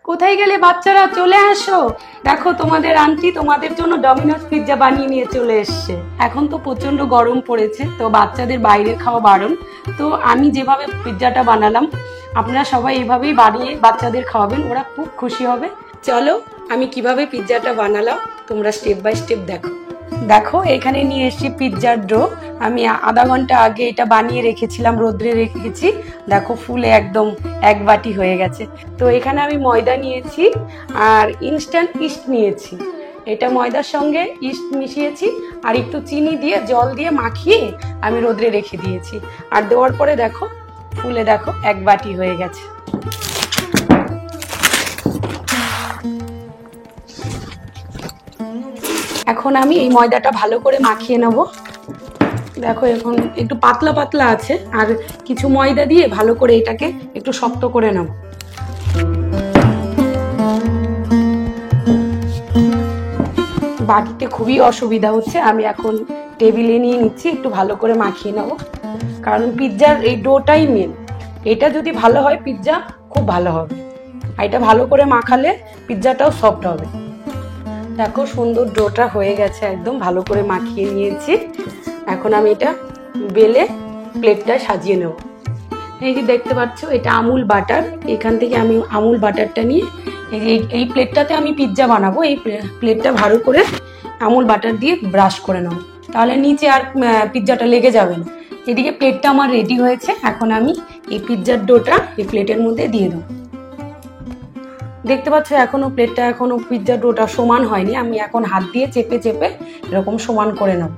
কোথায় গেলে বাচ্চারা? চলে আসো, দেখো তোমাদের আন্টি তোমাদের জন্য ডমিনোস পিৎজা বানিয়ে নিয়ে চলে এসছে। এখন তো প্রচন্ড গরম পড়েছে, তো বাচ্চাদের বাইরের খাওয়া বারণ। তো আমি যেভাবে পিৎজাটা বানালাম, আপনারা সবাই এভাবেই বানিয়ে বাচ্চাদের খাওয়াবেন, ওরা খুব খুশি হবে। চলো আমি কিভাবে পিৎজাটা বানালাম তোমরা স্টেপ বাই স্টেপ দেখো। দেখো এখানে নিয়ে এসেছি পিৎজার ডো। আমি আধা ঘন্টা আগে এটা বানিয়ে রেখেছিলাম, রোদ্রে রেখেছি। দেখো ফুলে একদম এক বাটি হয়ে গেছে। তো এখানে আমি ময়দা নিয়েছি আর ইনস্ট্যান্ট ইস্ট নিয়েছি। এটা ময়দার সঙ্গে ইস্ট মিশিয়েছি আর একটু চিনি দিয়ে জল দিয়ে মাখিয়ে আমি রোদ্রে রেখে দিয়েছি। আর দেওয়ার পরে দেখো ফুলে দেখো এক বাটি হয়ে গেছে। এখন আমি এই ময়দাটা ভালো করে মাখিয়ে নেব। দেখো এখন একটু পাতলা পাতলা আছে, আর কিছু ময়দা দিয়ে ভালো করে এটাকে একটু শক্ত করে নেব। বাটিতে খুবই অসুবিধা হচ্ছে, আমি এখন টেবিলে নিয়ে নিচ্ছি, একটু ভালো করে মাখিয়ে নেব। কারণ পিৎজার এই ডোটাই মেন, এটা যদি ভালো হয় পিৎজা খুব ভালো হবে। আর এটা ভালো করে মাখালে পিৎজাটাও সফট হবে। দেখো সুন্দর ডোটা হয়ে গেছে, একদম ভালো করে মাখিয়ে নিয়েছি। এখন আমি এটা বেলে প্লেটটা সাজিয়ে নেব। এই যে দেখতে পাচ্ছ এটা আমুল বাটার, এখান থেকে আমি আমুল বাটারটা নিয়ে এই প্লেটটাতে আমি পিৎজা বানাবো। এই প্লেটটা ভালো করে আমুল বাটার দিয়ে ব্রাশ করে নেব, তাহলে নিচে আর পিৎজাটা লেগে যাবে না। এদিকে প্লেটটা আমার রেডি হয়েছে। এখন আমি এই পিৎজার ডোটা এই প্লেটের মধ্যে দিয়ে দেবো। দেখতে পাচ্ছ এখনো পিৎজার ডোটা সমান হয়নি, আমি এখন হাত দিয়ে চেপে চেপে এরকম সমান করে নেব।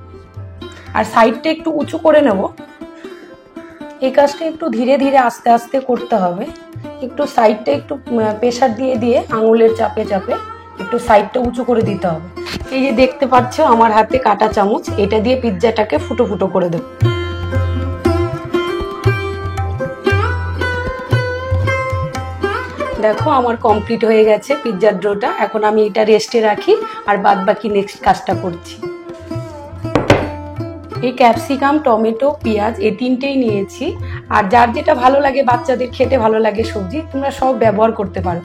আর সাইডটা একটু উঁচু করে নেব। এই কাজটা একটু ধীরে ধীরে আস্তে আস্তে করতে হবে। একটু সাইডটা একটু প্রেসার দিয়ে দিয়ে আঙুলের চাপে চাপে একটু সাইডটা উঁচু করে দিতে হবে। এই যে দেখতে পাচ্ছ আমার হাতে কাঁটা চামচ, এটা দিয়ে পিৎজাটাকে ফুটো ফুটো করে দেব। দেখো আমার কমপ্লিট হয়ে গেছে পিৎজার ডোটা। এখন আমি এটা রেস্টে রাখি আর বাদ বাকি নেক্সট কাজটা করছি। এই ক্যাপসিকাম, টমেটো, পেঁয়াজ এই তিনটেই নিয়েছি। আর যার যেটা ভালো লাগে, বাচ্চাদের খেতে ভালো লাগে সবজি, তোমরা সব ব্যবহার করতে পারো।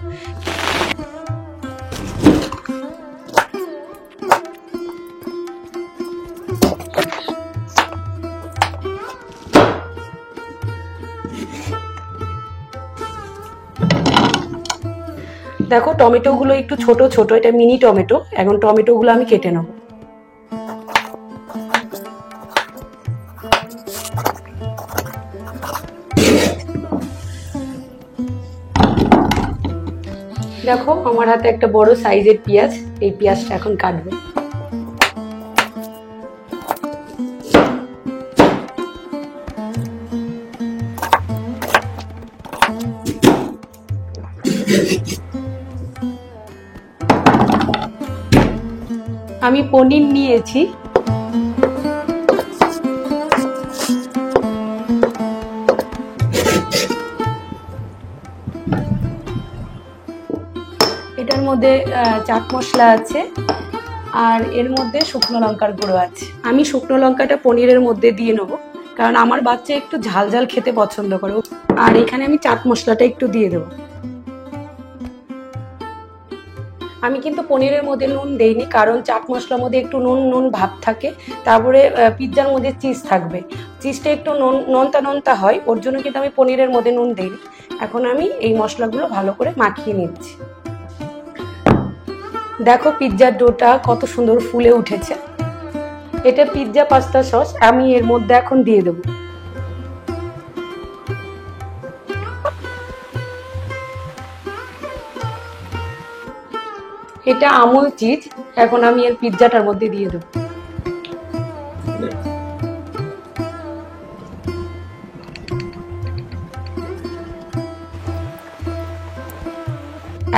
দেখো টমেটোগুলো একটু ছোট ছোট, এটা মিনি টমেটো। এখন টমেটোগুলো আমি কেটে নেব। দেখো আমার হাতে একটা বড় সাইজের পেঁয়াজ, এই পেঁয়াজটা এখন কাটবো। আমি পনির নিয়েছি। এটার মধ্যে চাট মশলা আছে আর এর মধ্যে শুকনো লঙ্কার গুঁড়ো আছে। আমি শুকনো লঙ্কাটা পনিরের মধ্যে দিয়ে নেবো, কারণ আমার বাচ্চা একটু ঝাল ঝাল খেতে পছন্দ করে। আর এখানে আমি চাট মশলাটা একটু দিয়ে দেবো। আমি কিন্তু পনিরের মধ্যে নুন দেইনি, কারণ চাট মশলার মধ্যে একটু নুন নুন ভাব থাকে। তারপরে পিৎজার মধ্যে চিজ থাকবে, চিজটা একটু নোনতা নোনতা হয়, ওর জন্য কিন্তু আমি পনিরের মধ্যে নুন দেইনি। এখন আমি এই মশলাগুলো ভালো করে মাখিয়ে নিচ্ছি। দেখো পিৎজার ডোটা কত সুন্দর ফুলে উঠেছে। এটা পিৎজা পাস্তা সস আমি এর মধ্যে এখন দিয়ে দেবো। এটা আমুল চিজ, এখন আমি এর পিৎজাটার মধ্যে দিয়ে দেবো।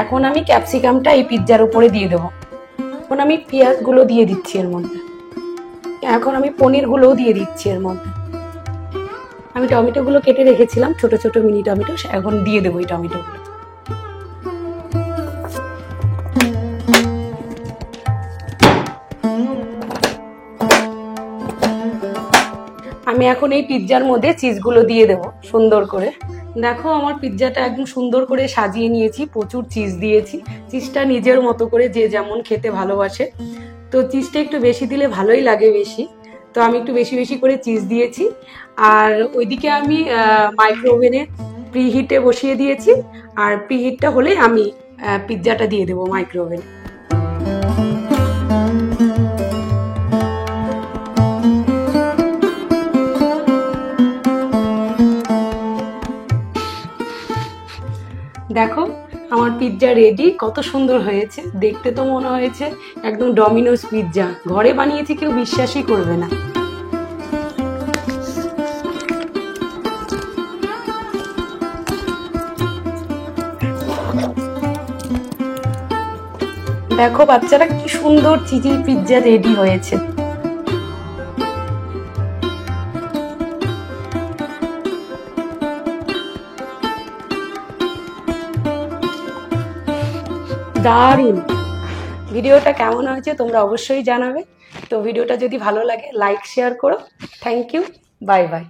এখন আমি ক্যাপসিকামটা এই পিৎজার উপরে দিয়ে দেবো। এখন আমি পেঁয়াজগুলো দিয়ে দিচ্ছি এর মধ্যে। এখন আমি পনিরগুলোও দিয়ে দিচ্ছি এর মধ্যে। আমি টমেটোগুলো কেটে রেখেছিলাম, ছোট ছোট মিনি টমেটো, এখন দিয়ে দেবো এই টমেটোগুলো। আমি এখন এই পিৎজার মধ্যে চিজগুলো দিয়ে দেবো সুন্দর করে। দেখো আমার পিৎজাটা একদম সুন্দর করে সাজিয়ে নিয়েছি, প্রচুর চিজ দিয়েছি। চিজটা নিজের মতো করে যে যেমন খেতে ভালোবাসে, তো চিজটা একটু বেশি দিলে ভালোই লাগে বেশি, তো আমি একটু বেশি বেশি করে চিজ দিয়েছি। আর ওইদিকে আমি মাইক্রোওভেনে প্রিহিটে বসিয়ে দিয়েছি, আর প্রিহিটটা হলেই আমি পিৎজাটা দিয়ে দেবো মাইক্রোওভেনে। দেখো আমার পিৎজা রেডি, কত সুন্দর হয়েছে দেখতে, তো মনে হয়েছে একদম ডমিনোস পিৎজা, ঘরে বানিয়েছি, কেউ বিশ্বাসই করবে না। দেখো বাচ্চারা কি সুন্দর চিজি পিৎজা রেডি হয়েছে। দারুণ! ভিডিওটা কেমন হয়েছে তোমরা অবশ্যই জানাবে। তো ভিডিওটা যদি ভালো লাগে লাইক শেয়ার করো। Thank you, bye by.